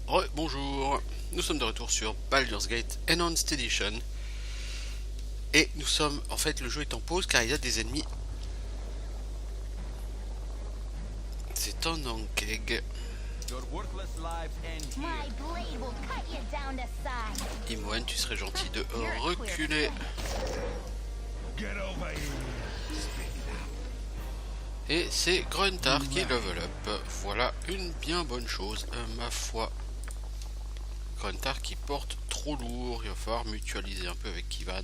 Bonjour, nous sommes de retour sur Baldur's Gate Enhanced Edition. Et nous sommes, en fait, le jeu est en pause car il y a des ennemis. C'est un Ankeg. Imoen, tu serais gentil de reculer. Et c'est Gruntar qui level up. Voilà une bien bonne chose, ma foi. Gruntar qui porte trop lourd, il va falloir mutualiser un peu avec Kivan.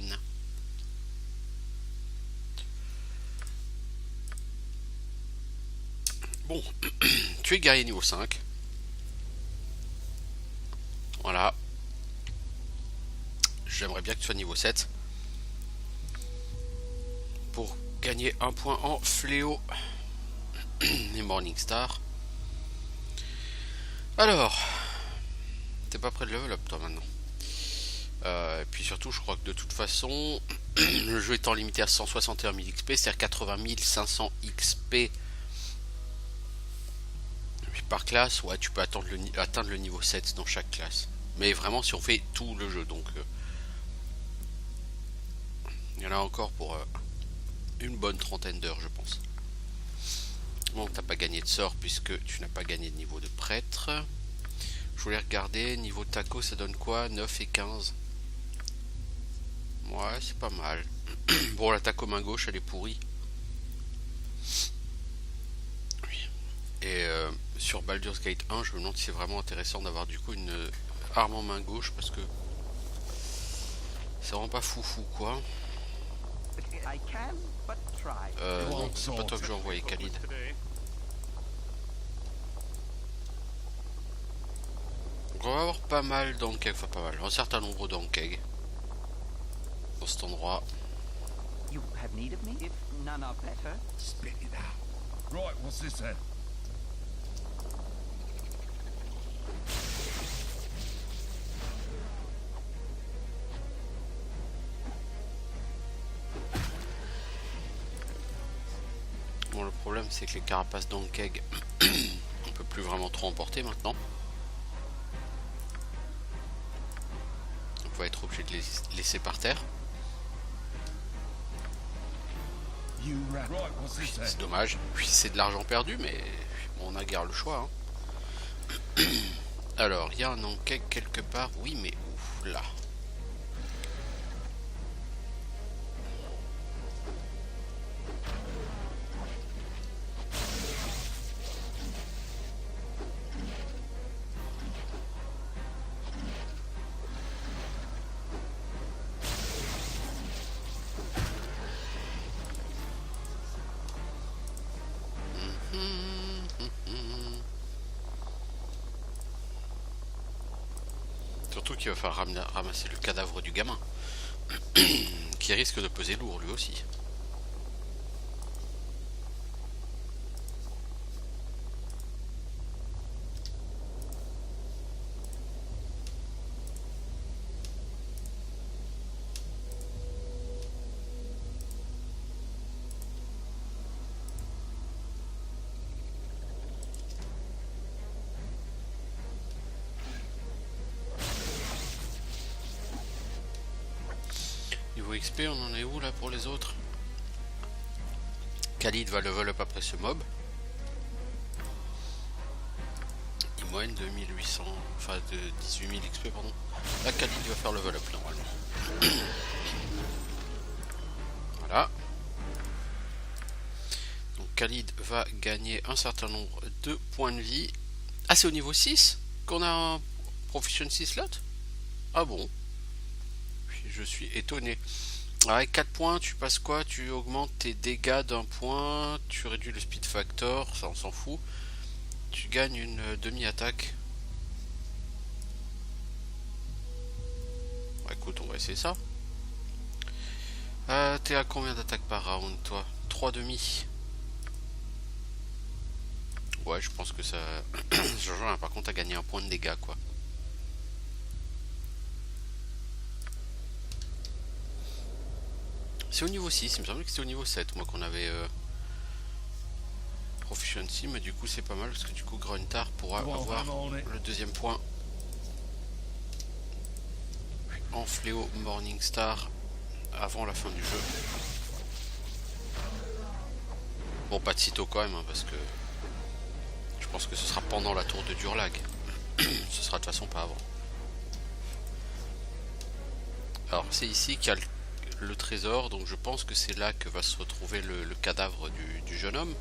Bon, tu es guerrier niveau 5. Voilà. J'aimerais bien que tu sois niveau 7. Pour gagner un point en fléau et Morningstar. Alors, t'es pas prêt de level up toi maintenant. Et puis surtout, je crois que de toute façon, le jeu étant limité à 161 000 XP, c'est-à-dire 80 500 XP par classe, ouais, tu peux atteindre le niveau 7 dans chaque classe. Mais vraiment, si on fait tout le jeu, donc il y en a encore pour une bonne trentaine d'heures, je pense. Bon, t'as pas gagné de sort puisque tu n'as pas gagné de niveau de prêtre. Je voulais regarder, niveau taco, ça donne quoi? 9 et 15. Ouais, c'est pas mal. Bon, la taco main gauche, elle est pourrie. Oui. Et sur Baldur's Gate 1, je me demande si c'est vraiment intéressant d'avoir du coup une arme en main gauche parce que c'est vraiment pas foufou quoi. Non, c'est pas toi que j'ai envoyé, Khalid. Donc on va avoir pas mal d'Ankeg, enfin pas mal, un certain nombre d'Ankeg dans cet endroit. You have need of me? If none are better. Spit it out. Right, what's this then? Bon, le problème c'est que les carapaces d'Ankeg, on peut plus vraiment trop emporter maintenant. On va être obligé de les laisser par terre. C'est dommage. Puis c'est de l'argent perdu, mais bon, on a guère le choix. Hein. Alors, il y a un Ankeg quelque part. Oui, mais où? Là. Surtout qu'il va falloir ramasser le cadavre du gamin. Qui risque de peser lourd lui aussi. Niveau XP, on en est où là pour les autres? Khalid va level up après ce mob. Imoen 2800, enfin de 18 000 XP pardon. Là Khalid va faire level up normalement. Voilà. Donc Khalid va gagner un certain nombre de points de vie. Ah, c'est au niveau 6 qu'on a un Proficiency slot? Ah bon? Je suis étonné. Avec 4 points, tu passes quoi? Tu augmentes tes dégâts d'un point, tu réduis le speed factor, ça on s'en fout. Tu gagnes une demi-attaque. Bah, écoute, on va essayer ça. T'es à combien d'attaques par round, toi? 3 demi. Ouais, je pense que ça... Par contre, t'as gagné un point de dégâts, quoi. C'est au niveau 6, il me semblait que c'était au niveau 7, moi, qu'on avait Proficiency, mais du coup c'est pas mal, parce que du coup Gruntar pourra avoir le deuxième point en fléau Morningstar avant la fin du jeu. Bon, pas de sitôt quand même, hein, parce que je pense que ce sera pendant la tour de Durlag. Ce sera de toute façon pas avant. Alors c'est ici qu'il y a le trésor, donc je pense que c'est là que va se retrouver le cadavre du jeune homme.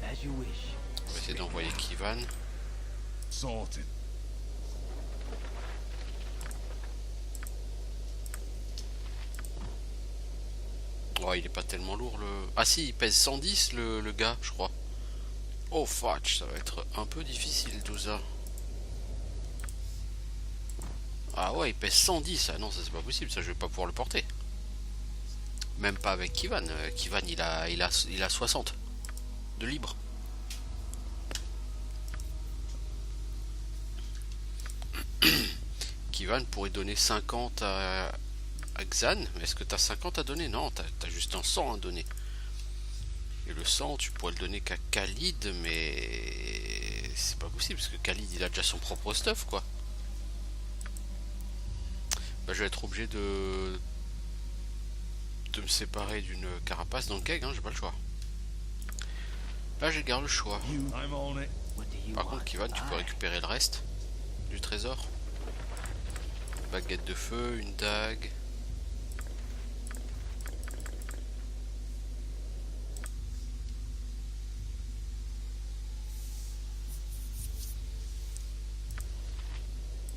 As you wish. On va essayer d'envoyer Kivan. Sorted. Oh, il est pas tellement lourd le... Ah si, il pèse 110 le gars, je crois. Oh fudge, ça va être un peu difficile tout ça. Ah ouais, il pèse 110. Ah non, ça c'est pas possible, ça je vais pas pouvoir le porter. Même pas avec Kivan. Kivan il a 60 de libre. Kivan pourrait donner 50 à Xan. Mais est-ce que t'as 50 à donner? Non, t'as juste un 100 à donner. Et le 100 tu pourrais le donner qu'à Khalid, mais c'est pas possible parce que Khalid il a déjà son propre stuff quoi. Bah, je vais être obligé de me séparer d'une carapace dans le keg, hein, j'ai pas le choix. Là j'ai garde le choix. I'm on it. What do you Par want? contre Kivan, tu peux récupérer le reste du trésor. Baguette de feu, une dague.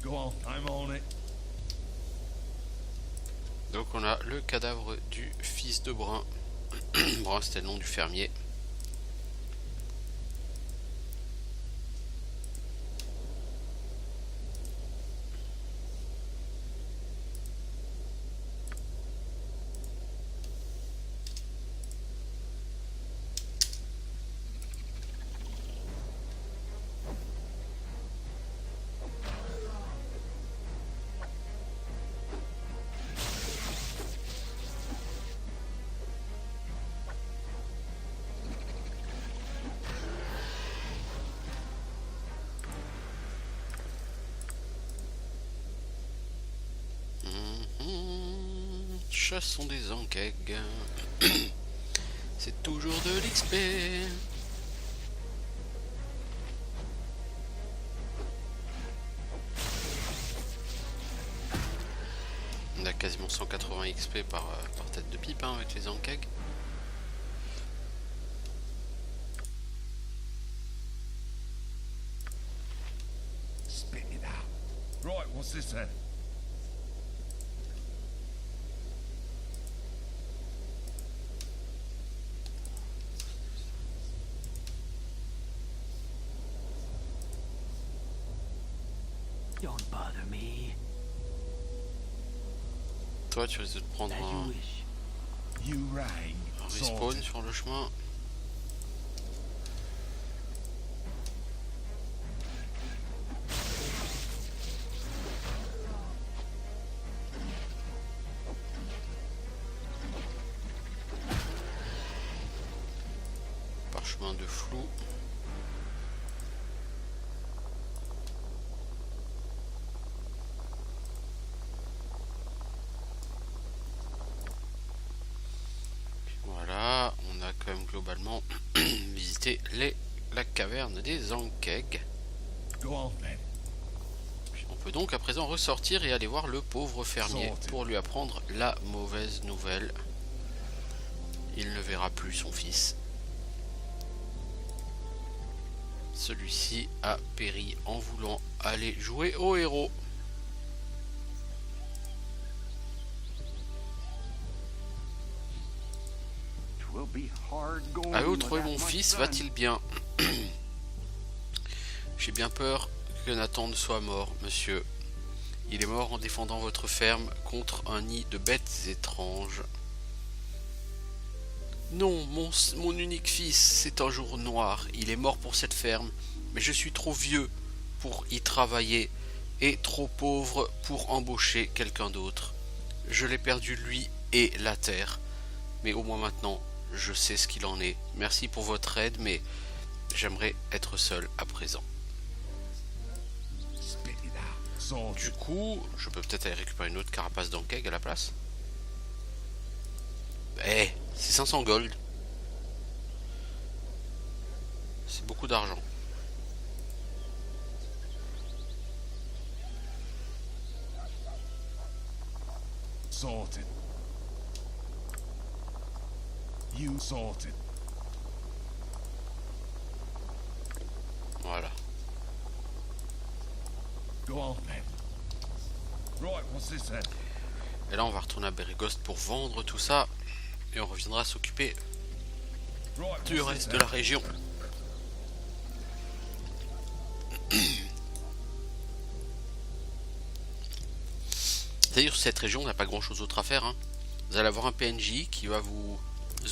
Go on. I'm on it. Donc on a le cadavre du fils de Brun. Brun c'était le nom du fermier. Chassons des enkegs. C'est toujours de l'XP. On a quasiment 180 XP par tête de pipe hein, avec les enkegs. Spit it out. Right, what's this then? Don't bother me. Toi tu risques de te prendre As you un wish. You rang. respawn Sorted. sur le chemin. Parchemin de flou. Voilà, on a quand même globalement visité la caverne des enkegs. Go on then. On peut donc à présent ressortir et aller voir le pauvre fermier pour lui apprendre la mauvaise nouvelle. Il ne verra plus son fils. Celui-ci a péri en voulant aller jouer au héros. It will be hard going Avez-vous trouvé without mon my fils? son. Va-t-il bien? J'ai bien peur que Nathan ne soit mort, monsieur. Il est mort en défendant votre ferme contre un nid de bêtes étranges. Non, mon unique fils, c'est un jour noir. Il est mort pour cette ferme, mais je suis trop vieux pour y travailler et trop pauvre pour embaucher quelqu'un d'autre. Je l'ai perdu lui et la terre. Mais au moins maintenant, je sais ce qu'il en est. Merci pour votre aide, mais j'aimerais être seul à présent. Spit it out. Sorted. Du coup, je peux peut-être aller récupérer une autre carapace d'Ankeg à la place. Eh, c'est 500 gold. C'est beaucoup d'argent. Sorted. You sorted. Voilà. Go on then. Right, what's this then? Et là, on va retourner à Beregost pour vendre tout ça. Et on reviendra s'occuper Right, du what's reste this de then? la région. D'ailleurs, cette région, on n'a pas grand chose d'autre à faire. Hein. Vous allez avoir un PNJ qui va vous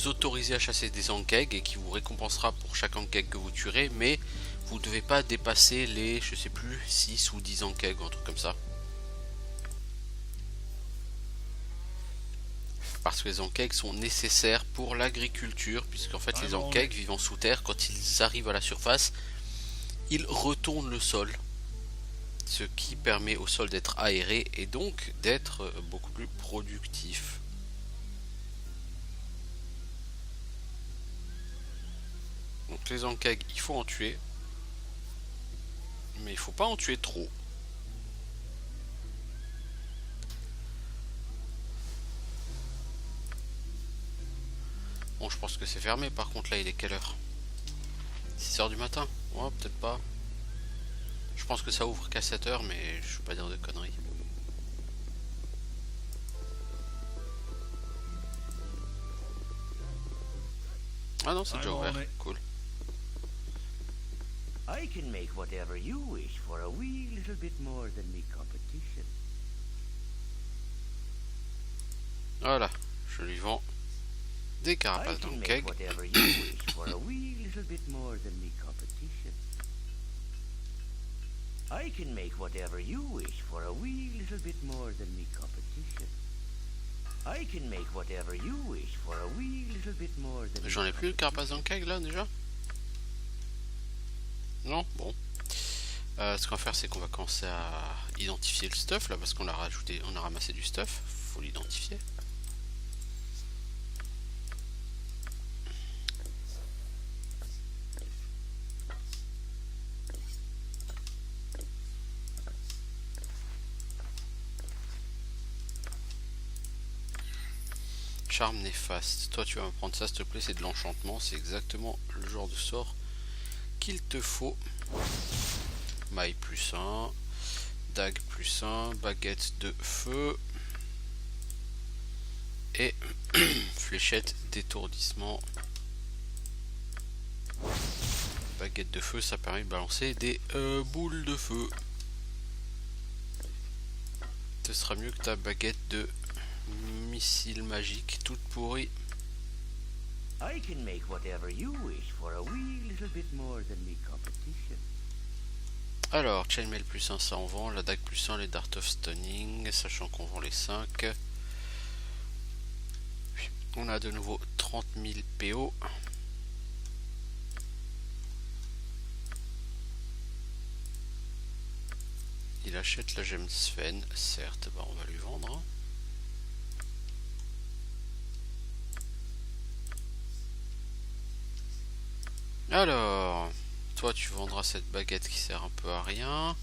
autoriser à chasser des Ankeg et qui vous récompensera pour chaque Ankeg que vous tuerez, mais vous ne devez pas dépasser les, je sais plus, 6 ou 10 Ankeg ou un truc comme ça. Parce que les Ankeg sont nécessaires pour l'agriculture, puisqu'en fait les Ankeg vivant sous terre, quand ils arrivent à la surface, ils retournent le sol. Ce qui permet au sol d'être aéré et donc d'être beaucoup plus productif. Donc les Ankeg, il faut en tuer. Mais il faut pas en tuer trop. Bon, je pense que c'est fermé. Par contre, là, il est quelle heure? 6 h du matin? Ouais, peut-être pas. Je pense que ça ouvre qu'à 7 h, mais je veux pas dire de conneries. Ah non, c'est déjà ouvert. Cool. I can make whatever you wish for a wee little bit more than me competition. Voilà, je lui vends des I carapaces can d'Ankeg. make whatever you wish for a wee little bit more than me competition. I can make whatever you wish for a wee little bit more than me competition. I can make whatever you wish for a wee little bit more than. J'en ai plus de carapaces d'Ankeg là déjà? Non? Bon. Ce qu'on va faire, c'est qu'on va commencer à identifier le stuff là, parce qu'on a rajouté, on a ramassé du stuff. Faut l'identifier. Charme néfaste. Toi, tu vas me prendre ça, s'il te plaît. C'est de l'enchantement. C'est exactement le genre de sort qu'il te faut. Maille +1. Dague +1. Baguette de feu. Et fléchette d'étourdissement. Baguette de feu, ça permet de balancer des boules de feu. Ce sera mieux que ta baguette de missile magique toute pourrie. I can make whatever you wish for a wee little bit more than me competition. Alors, Chainmail +1, ça on vend. La dague +1, les Dart of Stunning, sachant qu'on vend les 5. On a de nouveau 30 000 PO. Il achète la gemme Sven, certes, bah on va lui vendre. Alors, toi tu vendras cette baguette qui sert un peu à rien.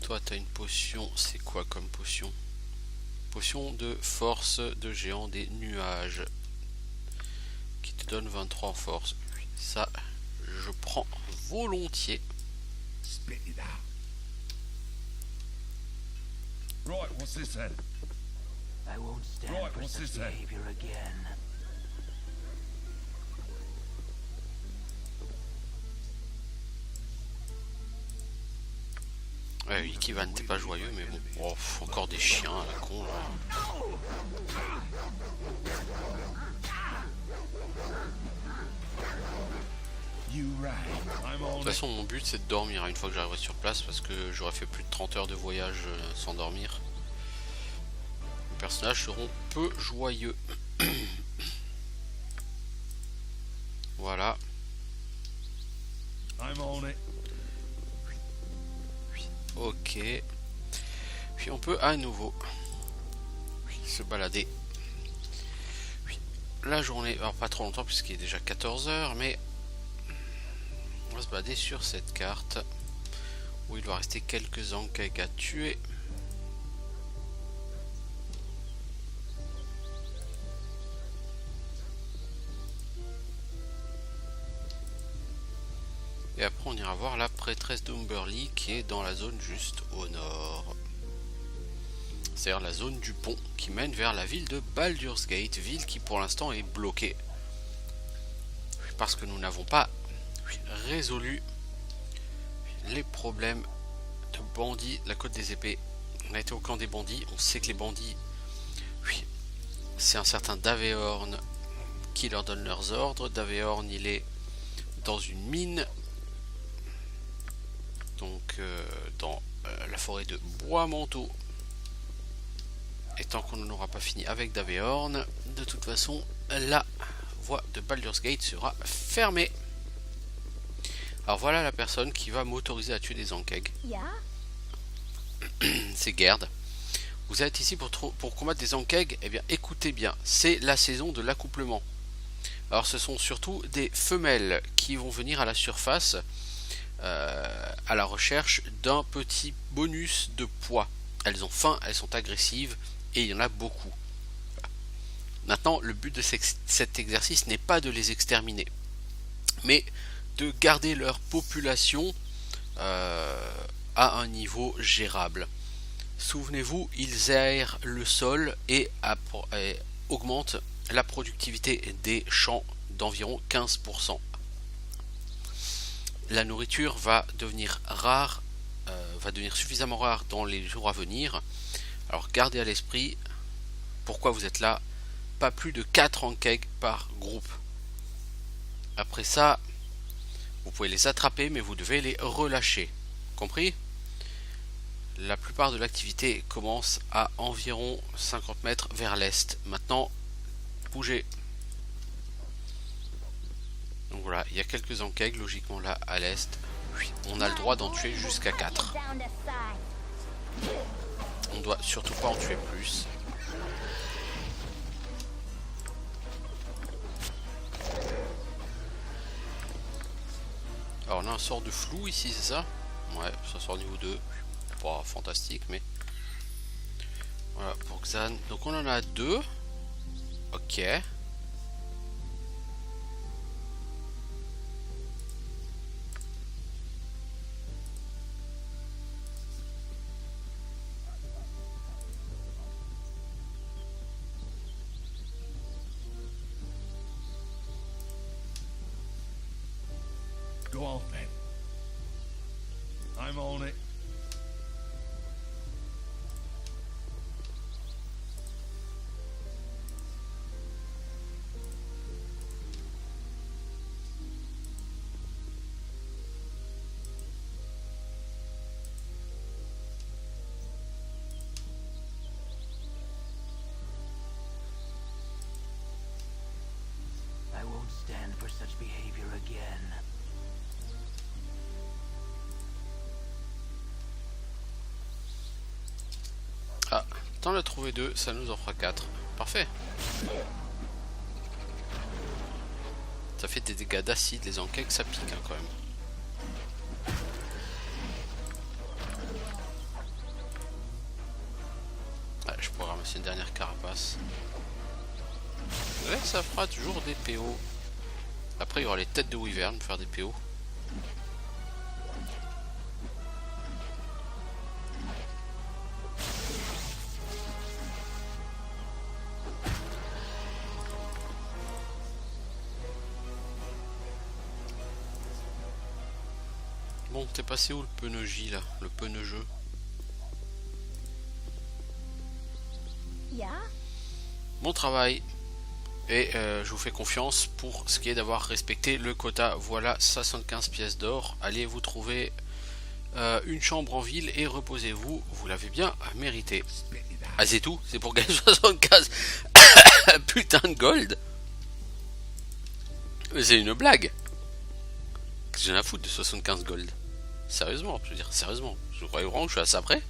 Toi tu as une potion, c'est quoi comme potion? Potion de force de géant des nuages. Qui te donne 23 en force. Ça, je prends volontiers. Spit it out. Right, what's this then? I won't stand Right, for what's such this then? behavior again. Ouais, Ikivan, t'es pas joyeux, mais bon. Oh, encore des chiens à la con là. You right. I'm De on toute it. façon, mon but c'est de dormir une fois que j'arriverai sur place parce que j'aurais fait plus de 30 heures de voyage sans dormir. Les personnages seront peu joyeux. Voilà. I'm on it. Ok. Puis on peut à nouveau se balader. La journée, alors pas trop longtemps puisqu'il est déjà 14 h, mais on va se balader sur cette carte où il doit rester quelques Ankeg à tuer. Et après on ira voir la prêtresse d'Umberly qui est dans la zone juste au nord. C'est-à-dire la zone du pont qui mène vers la ville de Baldur's Gate, ville qui pour l'instant est bloquée. Parce que nous n'avons pas résolu les problèmes de bandits de la côte des épées. On a été au camp des bandits, on sait que les bandits, c'est un certain Daveorn qui leur donne leurs ordres. Daveorn il est dans une mine. Donc dans la forêt de Bois-Manteau. Et tant qu'on n'aura pas fini avec Daveorn, de toute façon, la voie de Baldur's Gate sera fermée. Alors voilà la personne qui va m'autoriser à tuer des Ankeg. C'est Gerd. Vous êtes ici pour combattre des Ankeg. Eh bien écoutez bien, c'est la saison de l'accouplement. Alors ce sont surtout des femelles qui vont venir à la surface à la recherche d'un petit bonus de poids. Elles ont faim, elles sont agressives et il y en a beaucoup. Maintenant, le but de cet exercice n'est pas de les exterminer, mais de garder leur population à un niveau gérable. Souvenez-vous, ils aèrent le sol et augmentent la productivité des champs d'environ 15%. La nourriture va devenir rare, va devenir suffisamment rare dans les jours à venir. Alors gardez à l'esprit pourquoi vous êtes là. Pas plus de 4 Ankeg par groupe. Après ça, vous pouvez les attraper, mais vous devez les relâcher. Compris? La plupart de l'activité commence à environ 50 mètres vers l'est. Maintenant, bougez. Donc voilà, il y a quelques Ankeg, logiquement là à l'est. On a le droit d'en tuer jusqu'à 4. On doit surtout pas en tuer plus. Alors on a un sort de flou ici, c'est ça? Ouais, ça sort niveau 2. Pas fantastique, mais... Voilà, pour Xan. Donc on en a 2. Ok. Go on then. I'm on it. I won't stand for such behavior again. Ah, t'en as trouvé 2, ça nous en fera 4. Parfait. Ça fait des dégâts d'acide, les Ankeg, ça pique hein, quand même. Ouais, je pourrais ramasser une dernière carapace. Ouais, ça fera toujours des PO. Après, il y aura les têtes de Wyvern pour faire des PO. Bon, t'es passé où le pneu J là? Le pneu jeu? Bon travail. Et je vous fais confiance pour ce qui est d'avoir respecté le quota. Voilà 75 pièces d'or. Allez vous trouver une chambre en ville et reposez-vous. Vous l'avez bien mérité. Ah c'est tout? C'est pour gagner 75 putain de gold? C'est une blague. que j'ai rien à foutre de 75 gold. Sérieusement, je veux dire, sérieusement. Je croyais vraiment que je suis à ça près.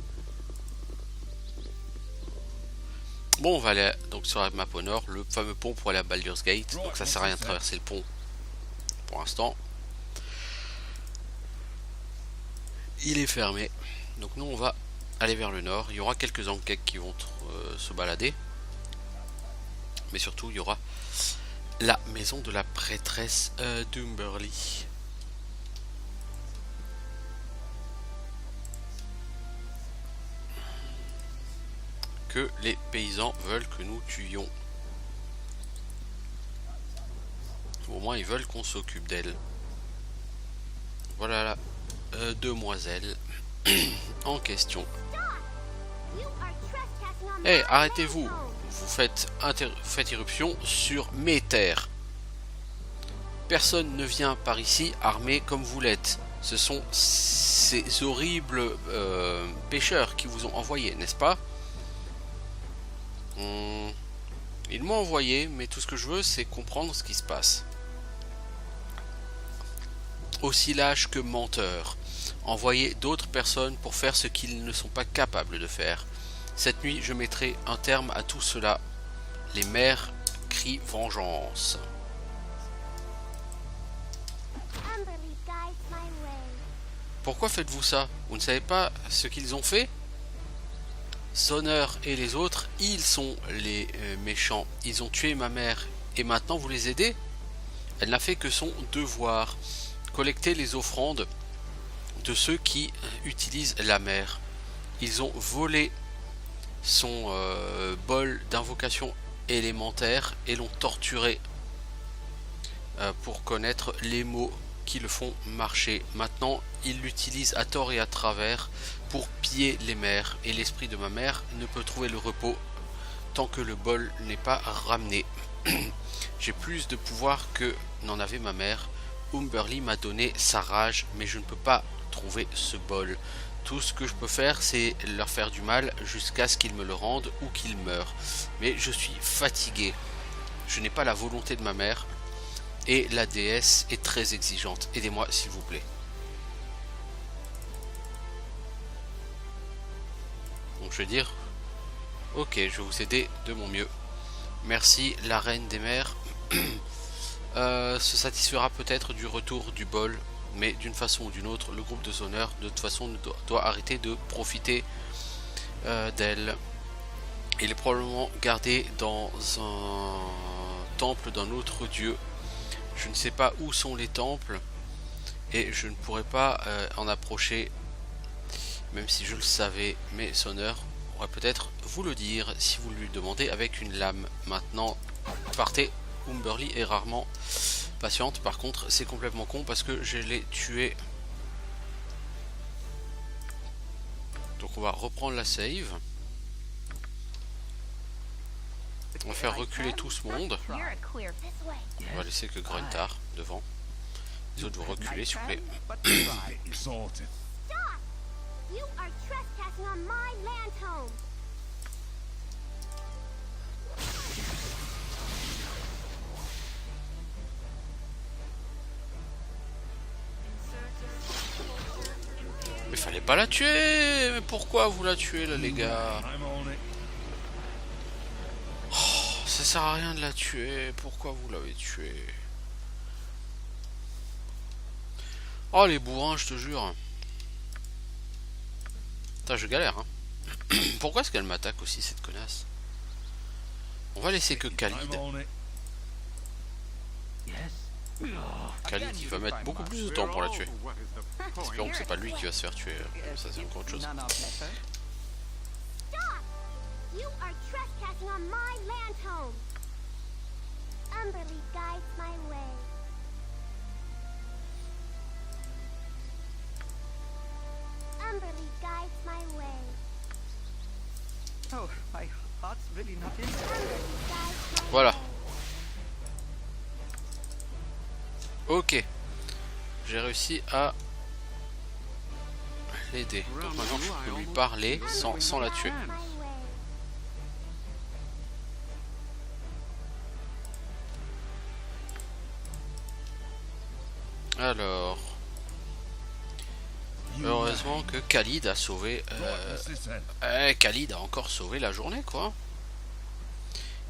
Bon, on va aller donc sur la map au nord, le fameux pont pour aller à Baldur's Gate. Donc ça sert à rien de traverser le pont pour l'instant. Il est fermé. Donc nous on va aller vers le nord. Il y aura quelques enquêtes qui vont se balader. Mais surtout il y aura la maison de la prêtresse d'Umberly. Que les paysans veulent que nous tuions. Au moins ils veulent qu'on s'occupe d'elle. Voilà la demoiselle en question. Eh, arrêtez-vous. Vous faites irruption sur mes terres. Personne ne vient par ici armé comme vous l'êtes. Ce sont ces horribles pêcheurs qui vous ont envoyé, n'est-ce pas? Ils m'ont envoyé, mais tout ce que je veux, c'est comprendre ce qui se passe. Aussi lâche que menteur. Envoyer d'autres personnes pour faire ce qu'ils ne sont pas capables de faire. Cette nuit, je mettrai un terme à tout cela. Les mères crient vengeance. Pourquoi faites-vous ça? Vous ne savez pas ce qu'ils ont fait? Sonneur et les autres, ils sont les méchants. Ils ont tué ma mère et maintenant vous les aidez? Elle n'a fait que son devoir. Collecter les offrandes de ceux qui utilisent la mer. Ils ont volé son bol d'invocation élémentaire et l'ont torturé pour connaître les mots qui le font marcher. Maintenant, ils l'utilisent à tort et à travers pour piller les mers, et l'esprit de ma mère ne peut trouver le repos tant que le bol n'est pas ramené. J'ai plus de pouvoir que n'en avait ma mère. Umberly m'a donné sa rage, mais je ne peux pas trouver ce bol. Tout ce que je peux faire, c'est leur faire du mal jusqu'à ce qu'ils me le rendent ou qu'ils meurent. Mais je suis fatigué. Je n'ai pas la volonté de ma mère, et la déesse est très exigeante. Aidez-moi, s'il vous plaît. Donc je vais dire, ok, je vais vous aider de mon mieux. Merci, la reine des mers. Se satisfera peut-être du retour du bol, mais d'une façon ou d'une autre, le groupe de sonneurs de toute façon doit arrêter de profiter d'elle. Il est probablement gardé dans un temple d'un autre dieu. Je ne sais pas où sont les temples et je ne pourrais pas en approcher, même si je le savais. Mais Sonneur pourrait peut-être vous le dire si vous lui demandez avec une lame. Maintenant, partez. Umberly est rarement patiente. Par contre, c'est complètement con parce que je l'ai tué. Donc on va reprendre la save. On va faire reculer tout ce monde. On va laisser que Gruntar devant. Les autres, vous reculez s'il vous plaît. Mais fallait pas la tuer. Mais pourquoi vous la tuez là les gars? Oh, ça sert à rien de la tuer. Pourquoi vous l'avez tuée? Oh les bourrins, je te jure. Putain, je galère hein. Pourquoi est-ce qu'elle m'attaque aussi cette connasse? On va laisser que Khalid. Khalid il va mettre beaucoup plus de temps pour la tuer. Espérons que c'est pas lui qui va se faire tuer. Ça c'est encore autre chose. Voilà. Ok. J'ai réussi à l'aider. Donc maintenant je peux lui parler sans la tuer. Alors, Heureusement que Khalid a sauvé... Right, what's this then? Khalid a encore sauvé la journée, quoi.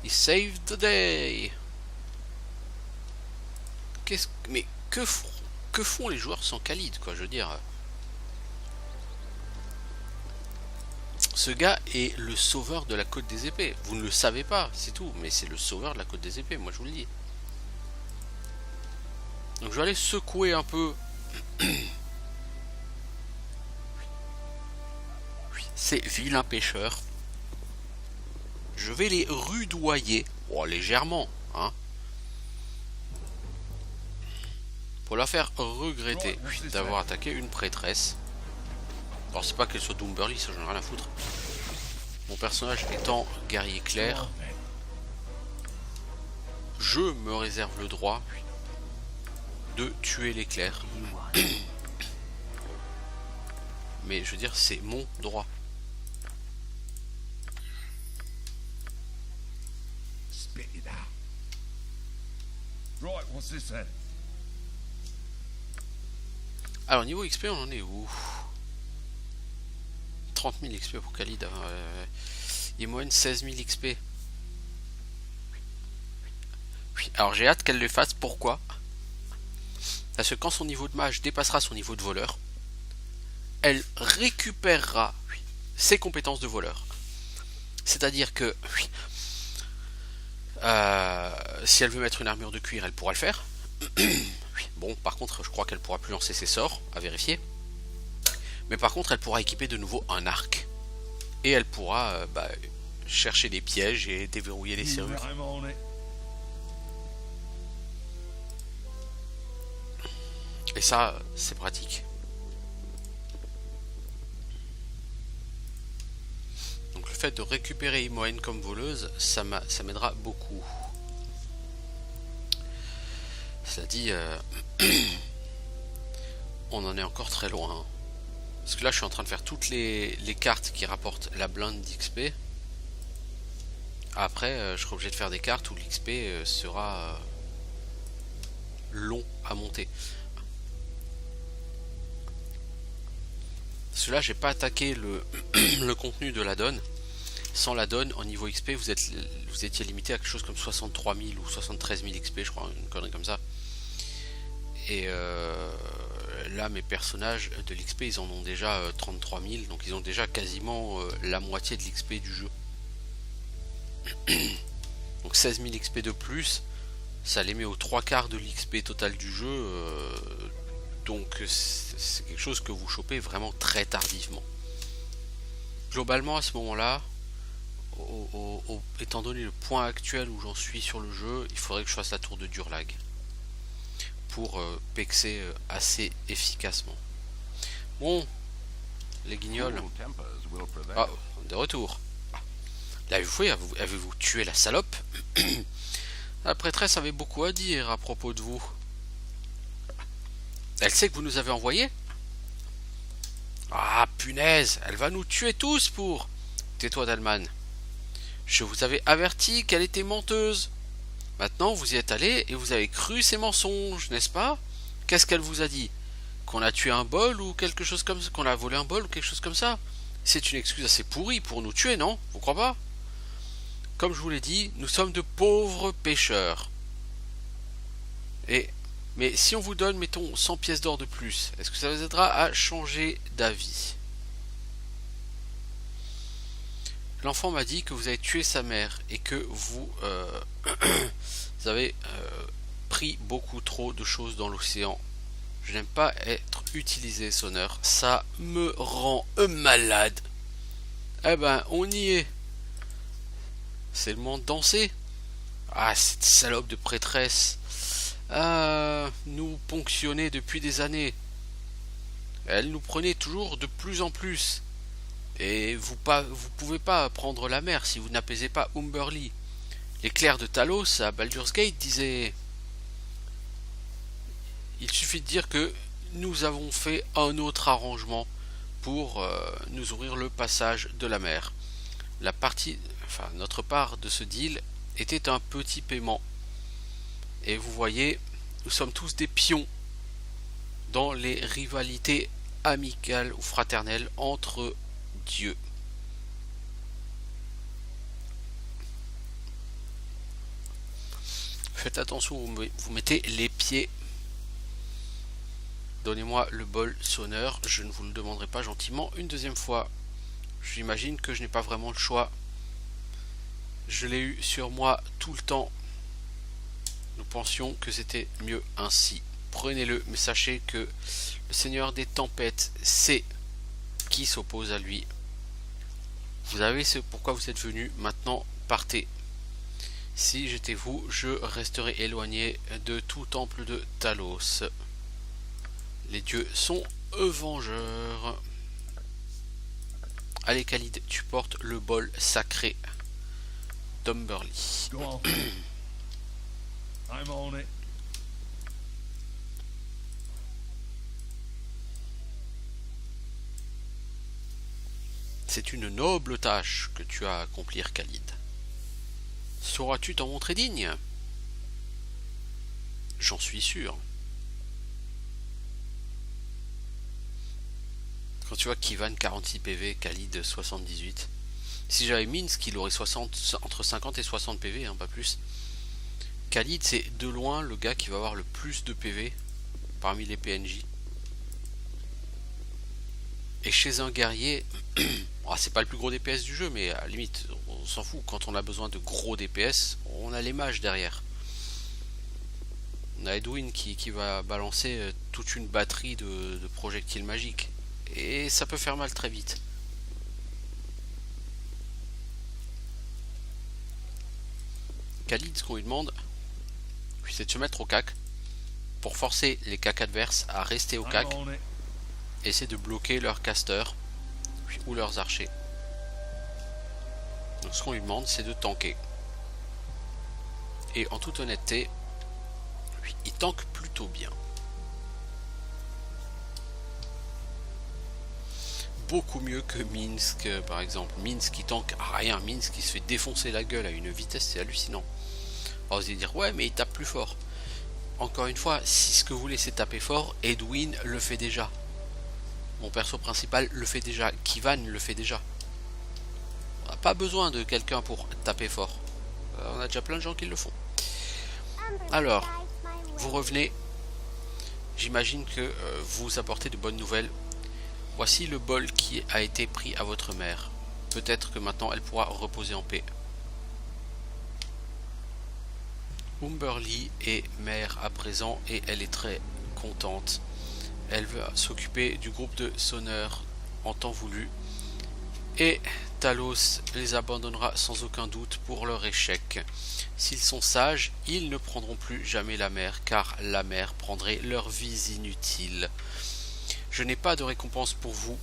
He saved the day. Mais que font les joueurs sans Khalid, quoi, je veux dire. Ce gars est le sauveur de la Côte des Épées. Vous ne le savez pas, c'est tout, mais c'est le sauveur de la Côte des Épées, moi je vous le dis. Donc je vais aller secouer un peu ces vilains pêcheurs. Je vais les rudoyer, oh, légèrement, hein, pour leur faire regretter d'avoir attaqué une prêtresse. Alors c'est pas qu'elle soit d'Umberly, ça j'en ai rien à foutre. Mon personnage étant guerrier clair, je me réserve le droit de tuer les clercs. Mais je veux dire, c'est mon droit. Spit it out. Right, what's this then? Alors niveau XP on en est où? 30 000 XP pour Khalid. Il est moyenne 16 000 XP. Alors j'ai hâte qu'elle le fasse. Pourquoi? Parce que quand son niveau de mage dépassera son niveau de voleur, elle récupérera ses compétences de voleur. C'est-à-dire que si elle veut mettre une armure de cuir, elle pourra le faire. Bon, par contre, je crois qu'elle pourra plus lancer ses sorts, à vérifier. Mais par contre, elle pourra équiper de nouveau un arc. Et elle pourra chercher des pièges et déverrouiller les serrures. I'm on it. Et ça, c'est pratique. Donc le fait de récupérer Imoen comme voleuse, ça m'aidera beaucoup. Cela dit, on en est encore très loin. Parce que là, je suis en train de faire toutes les cartes qui rapportent la blinde d'XP. Après, je serai obligé de faire des cartes où l'XP sera long à monter. Parce que là, j'ai pas attaqué le contenu de la donne. Sans la donne, en niveau XP, vous étiez limité à quelque chose comme 63 000 ou 73 000 XP, je crois, une connerie comme ça. Et là, mes personnages de l'XP, ils en ont déjà 33 000, donc ils ont déjà quasiment la moitié de l'XP du jeu. Donc 16 000 XP de plus, ça les met aux 3/4 de l'XP total du jeu. Donc c'est quelque chose que vous chopez vraiment très tardivement. Globalement, à ce moment-là, étant donné le point actuel où j'en suis sur le jeu, il faudrait que je fasse la tour de Durlag pour pexer assez efficacement. Bon, les guignols. Ah, de retour. Avez-vous tué la salope? La prêtresse avait beaucoup à dire à propos de vous. Elle sait que vous nous avez envoyé? Ah, punaise, elle va nous tuer tous pour... Tais-toi, Dalman. Je vous avais averti qu'elle était menteuse. Maintenant, vous y êtes allé et vous avez cru ses mensonges, n'est-ce pas? Qu'est-ce qu'elle vous a dit? Qu'on a tué un bol ou quelque chose comme ça? Qu'on a volé un bol ou quelque chose comme ça? C'est une excuse assez pourrie pour nous tuer, non? Vous croyez pas? Comme je vous l'ai dit, nous sommes de pauvres pêcheurs. Mais si on vous donne, mettons, 100 pièces d'or de plus, est-ce que ça vous aidera à changer d'avis? L'enfant m'a dit que vous avez tué sa mère et que vous, vous avez pris beaucoup trop de choses dans l'océan. Je n'aime pas être utilisé, sonneur. Ça me rend malade. Eh ben, on y est. C'est le moment de danser. Ah, cette salope de prêtresse. Nous ponctionnait depuis des années. Elle nous prenait toujours de plus en plus. Et vous pouvez pas prendre la mer si vous n'apaisez pas Umberly. Les clercs de Talos à Baldur's Gate disaient: il suffit de dire que nous avons fait un autre arrangement pour nous ouvrir le passage de la mer. Notre part de ce deal était un petit paiement. Et vous voyez, nous sommes tous des pions dans les rivalités amicale ou fraternelle entre dieux. Faites attention où vous mettez les pieds. Donnez-moi le bol sonneur, je ne vous le demanderai pas gentiment une deuxième fois. J'imagine que je n'ai pas vraiment le choix. Je l'ai eu sur moi tout le temps. Nous pensions que c'était mieux ainsi. Prenez-le, mais sachez que le Seigneur des Tempêtes sait qui s'oppose à lui. Vous avez ce pourquoi vous êtes venu, maintenant partez. Si j'étais vous, je resterais éloigné de tout temple de Talos. Les dieux sont vengeurs. Allez Khalid, tu portes le bol sacré d'Umberly. Go on. I'm on it. C'est une noble tâche que tu as à accomplir, Khalid. Sauras-tu t'en montrer digne? J'en suis sûr. Quand tu vois Kivan 46 PV, Khalid 78. Si j'avais Minsk, il aurait 60, entre 50 et 60 PV, hein, pas plus. Khalid, c'est de loin le gars qui va avoir le plus de PV parmi les PNJ. Et chez un guerrier, c'est pas le plus gros DPS du jeu, mais à la limite, on s'en fout. Quand on a besoin de gros DPS, on a les mages derrière. On a Edwin qui va balancer toute une batterie de projectiles magiques. Et ça peut faire mal très vite. Khalid, ce qu'on lui demande, c'est de se mettre au cac pour forcer les cacs adverses à rester au cac. Et essayer de bloquer leurs casters ou leurs archers. Donc ce qu'on lui demande, c'est de tanker. Et en toute honnêteté, il tank plutôt bien. Beaucoup mieux que Minsk par exemple. Minsk qui tank rien, Minsk qui se fait défoncer la gueule à une vitesse, c'est hallucinant. Alors vous allez dire ouais mais il tape plus fort. Encore une fois, si ce que vous voulez c'est taper fort, Edwin le fait déjà. Mon perso principal le fait déjà, Kivan le fait déjà. On n'a pas besoin de quelqu'un pour taper fort. On a déjà plein de gens qui le font. Alors, vous revenez. J'imagine que vous apportez de bonnes nouvelles. Voici le bol qui a été pris à votre mère. Peut-être que maintenant elle pourra reposer en paix. Umberly est mère à présent et elle est très contente. Elle va s'occuper du groupe de sonneurs en temps voulu. Et Talos les abandonnera sans aucun doute pour leur échec. S'ils sont sages, ils ne prendront plus jamais la mer, car la mer prendrait leurs vies inutiles. Je n'ai pas de récompense pour vous,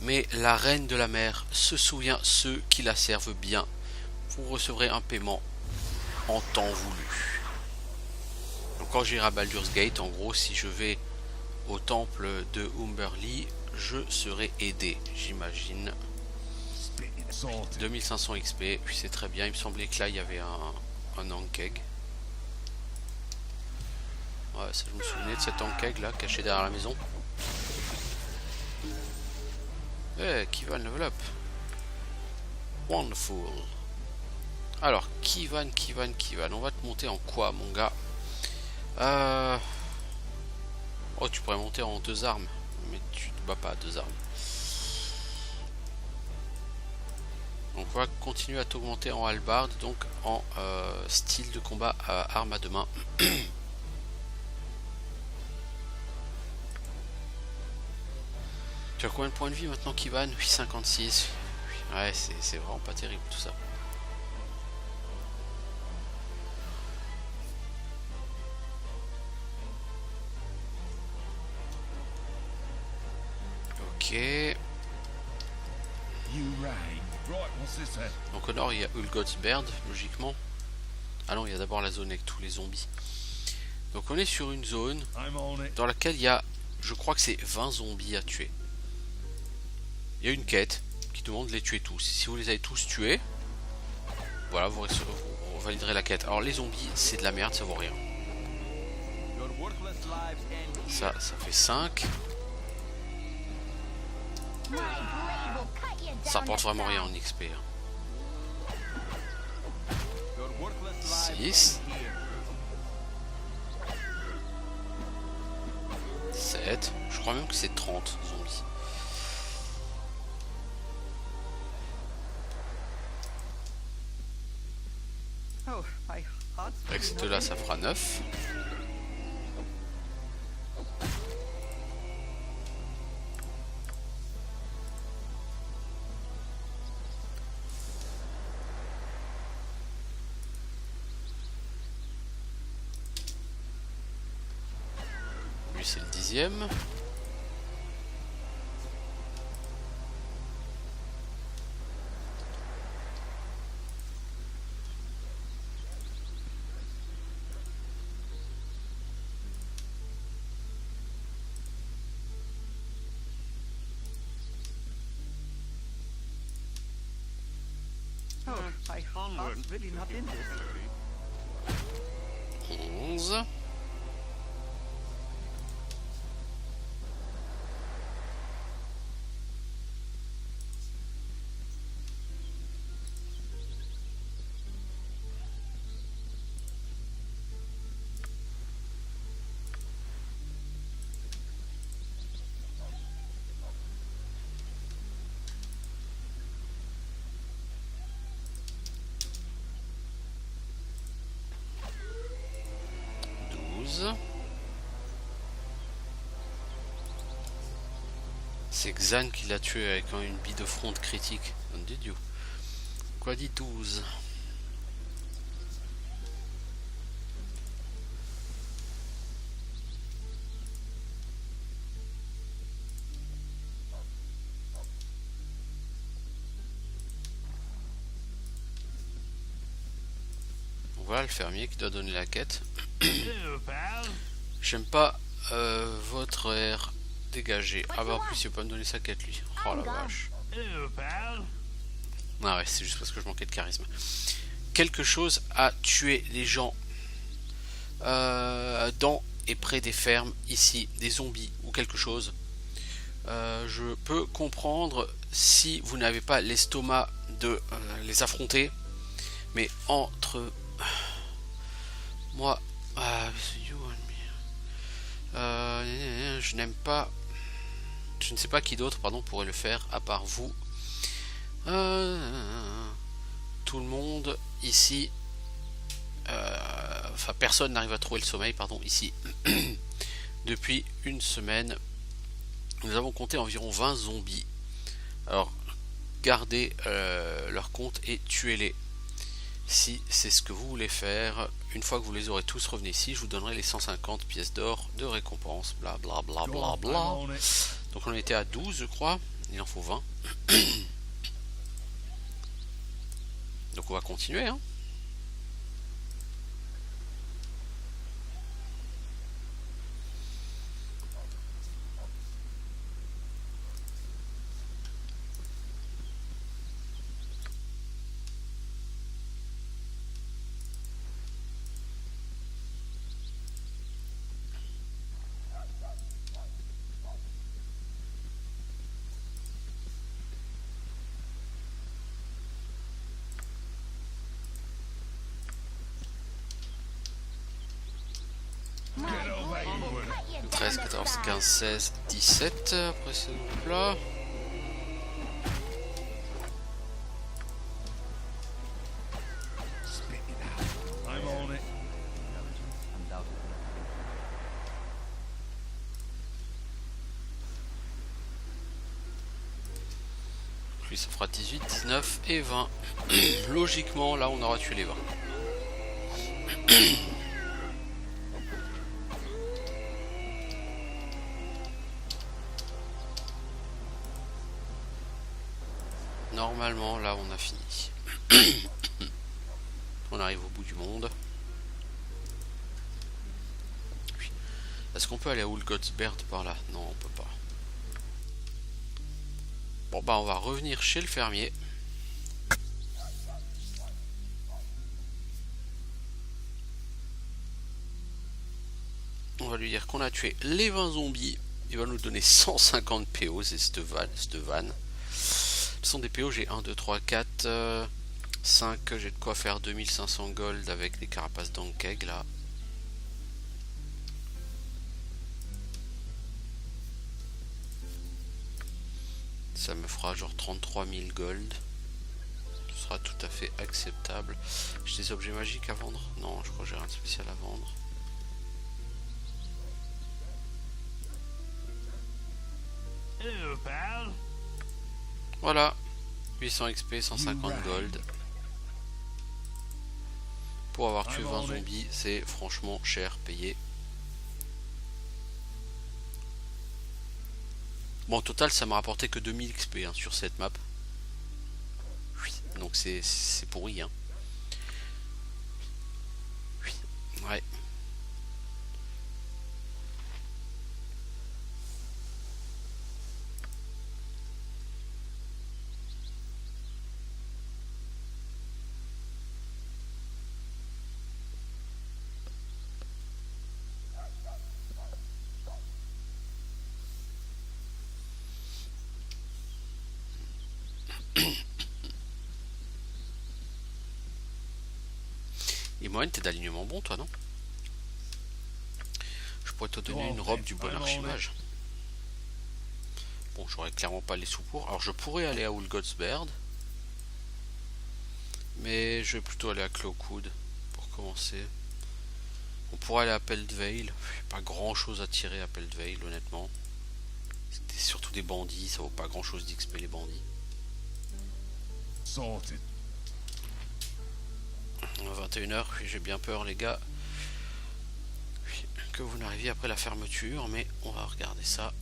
mais la reine de la mer se souvient ceux qui la servent bien. Vous recevrez un paiement en temps voulu. Donc quand j'irai à Baldur's Gate, en gros, si je vais au temple de Umberly, je serai aidé, j'imagine. 2500 XP, puis c'est très bien. Il me semblait que là il y avait un Ankeg. Ouais, ça, je me souvenais de cet Ankeg là, caché derrière la maison. Eh, Kivan level up. Wonderful. Alors, Kivan, on va te monter en quoi, mon gars? Oh, tu pourrais monter en 2 armes, mais tu te bats pas à 2 armes. Donc on va continuer à t'augmenter en hallebarde, donc en style de combat à arme à 2 mains. Tu as combien de points de vie maintenant, Kivan? 856. Ouais, c'est vraiment pas terrible tout ça. Ok. Donc au nord il y a Ulgotsberd, logiquement. Ah non, il y a d'abord la zone avec tous les zombies. Donc on est sur une zone dans laquelle il y a, je crois que c'est 20 zombies à tuer. Il y a une quête qui demande de les tuer tous. Si vous les avez tous tués, voilà, vous validerez la quête. Alors les zombies, c'est de la merde, ça vaut rien. Ça fait 5. Ça apporte vraiment rien en XP. 6. 7. Je crois même que c'est 30 zombies. Avec cette là, ça fera 9. Lui, c'est le 10e. Really not in this. 11. C'est Xan qui l'a tué avec une bille de fronde critique. Dieu. Quoi dit 12? Voilà le fermier qui doit donner la quête. J'aime pas votre air dégagé. Ah bah en plus il va pas me donner sa quête lui. Oh la vache. Ah ouais, c'est juste parce que je manquais de charisme. Quelque chose à tuer les gens dans et près des fermes ici, des zombies ou quelque chose. Je peux comprendre si vous n'avez pas l'estomac de les affronter, mais entre moi, je n'aime pas. Je ne sais pas qui d'autre, pardon, pourrait le faire à part vous. Tout le monde ici, enfin personne n'arrive à trouver le sommeil, pardon, ici. Depuis une semaine, nous avons compté environ 20 zombies. Alors, gardez leur compte et tuez-les. Si c'est ce que vous voulez faire, une fois que vous les aurez tous, revenez ici, je vous donnerai les 150 pièces d'or de récompense, bla bla bla bla bla. Donc on était à 12 je crois, il en faut 20. Donc on va continuer hein. Get over here with it. 13, 14, 15, 16, 17 après ce groupe-là. Spit it out. I'm on it. Lui ça fera 18, 19 et 20. Logiquement là on aura tué les 20. Normalement là on a fini. On arrive au bout du monde. Est-ce qu'on peut aller à Ulgotsberg par là? Non on peut pas. Bon bah on va revenir chez le fermier. On va lui dire qu'on a tué les 20 zombies il va nous donner 150 PO, c'est cette vanne. Ce sont des PO, j'ai 1, 2, 3, 4, 5, j'ai de quoi faire 2500 gold avec les carapaces d'Ankeg là. Ça me fera genre 33 000 gold. Ce sera tout à fait acceptable. J'ai des objets magiques à vendre? Non, je crois que j'ai rien de spécial à vendre. Hello, pal. Voilà, 800 XP, 150 gold. Pour avoir tué 20 zombies, c'est franchement cher payé. Bon, au total, ça m'a rapporté que 2000 XP hein, sur cette map. Donc c'est pourri. Hein. Ouais. Et Moine, t'es d'alignement bon toi, non? Je pourrais te donner une robe du bon archimage. Bon, j'aurais clairement pas les sous pour. Alors je pourrais aller à Ulgotsberd, mais je vais plutôt aller à Cloakwood pour commencer. On pourrait aller à Peltvale. Pas grand chose à tirer à Peltvale, honnêtement. C'était surtout des bandits, ça vaut pas grand chose d'XP les bandits. Sorted. 21h, j'ai bien peur les gars que vous n'arriviez après la fermeture, mais on va regarder ça. De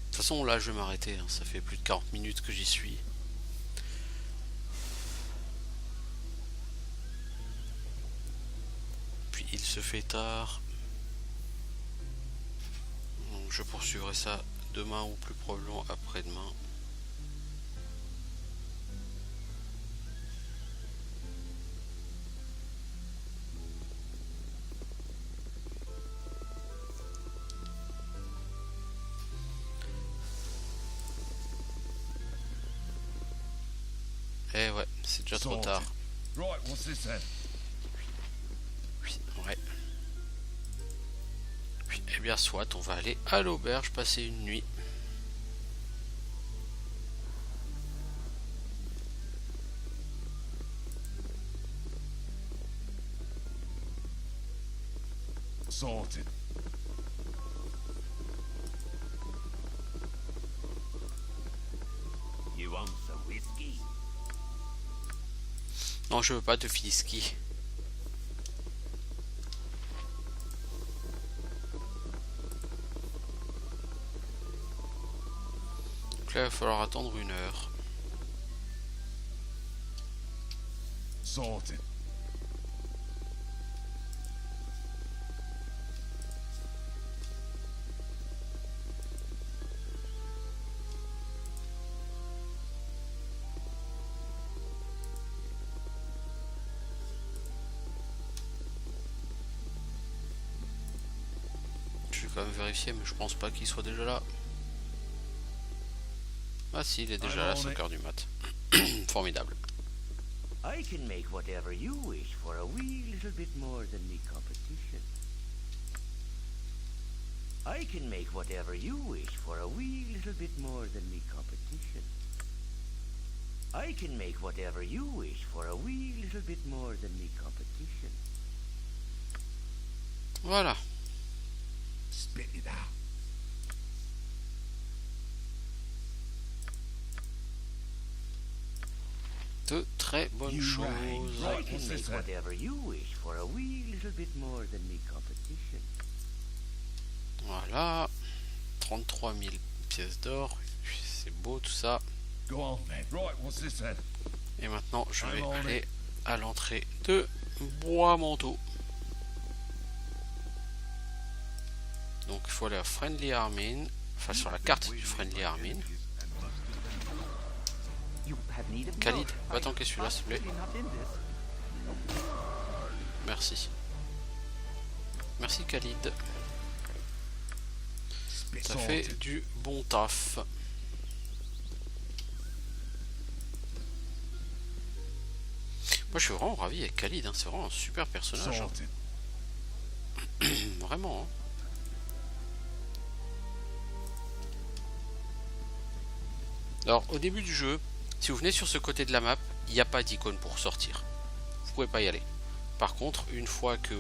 toute façon là je vais m'arrêter, hein. Ça fait plus de 40 minutes que j'y suis. Puis il se fait tard. Donc, je poursuivrai ça demain ou plus probablement après-demain. Eh ouais, c'est déjà trop tard. Right, what's this then? Oui, ouais. Oui, eh bien soit, on va aller à l'auberge passer une nuit. Sorted. You want some whiskey? Non, je veux pas de whisky. Donc là, il va falloir attendre 1 heure. Sorted. Je vais quand même vérifier, mais je pense pas qu'il soit déjà là. Ah si, il est déjà là à 5h du mat. Formidable. I can make whatever you wish for a wee little bit more than me competition. I can make whatever you wish for a wee little bit more than me competition. I can make whatever you wish for a wee little bit more than me competition. Voilà. Spit it out. De très bonnes choses. I can make whatever you wish for a wee little bit more than me competition. Voilà. 33 000 pièces d'or. C'est beau tout ça. Go on then. Right, what's this then? Et maintenant, je vais aller à l'entrée de Bois-Manteau. Donc il faut aller à Friendly Armin. Enfin sur la carte du Friendly Armin. Khalid, va tanker celui-là s'il te plaît. Merci. Merci Khalid. Ça fait du bon taf. Moi je suis vraiment ravi avec Khalid, hein. C'est vraiment un super personnage. Hein. Vraiment. Hein. Alors au début du jeu, si vous venez sur ce côté de la map, il n'y a pas d'icône pour sortir. Vous pouvez pas y aller. Par contre, une fois que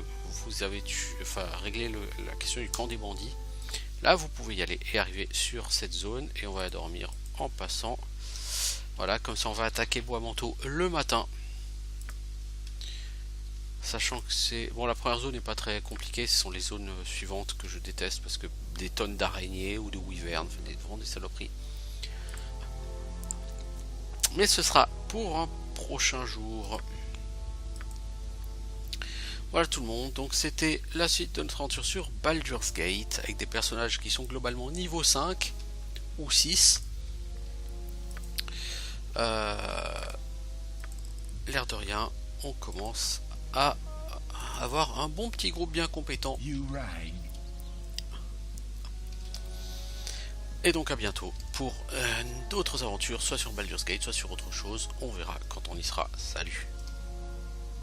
vous avez réglé la question du camp des bandits, là vous pouvez y aller et arriver sur cette zone et on va dormir en passant. Voilà, comme ça on va attaquer Bois-Manteau le matin. Sachant que c'est... Bon, la première zone n'est pas très compliquée, ce sont les zones suivantes que je déteste parce que des tonnes d'araignées ou de wyverns, vraiment des saloperies. Mais ce sera pour un prochain jour. Voilà tout le monde, donc c'était la suite de notre aventure sur Baldur's Gate avec des personnages qui sont globalement niveau 5 ou 6. L'air de rien, on commence à avoir un bon petit groupe bien compétent. Et donc à bientôt pour d'autres aventures, soit sur Baldur's Gate, soit sur autre chose. On verra quand on y sera. Salut!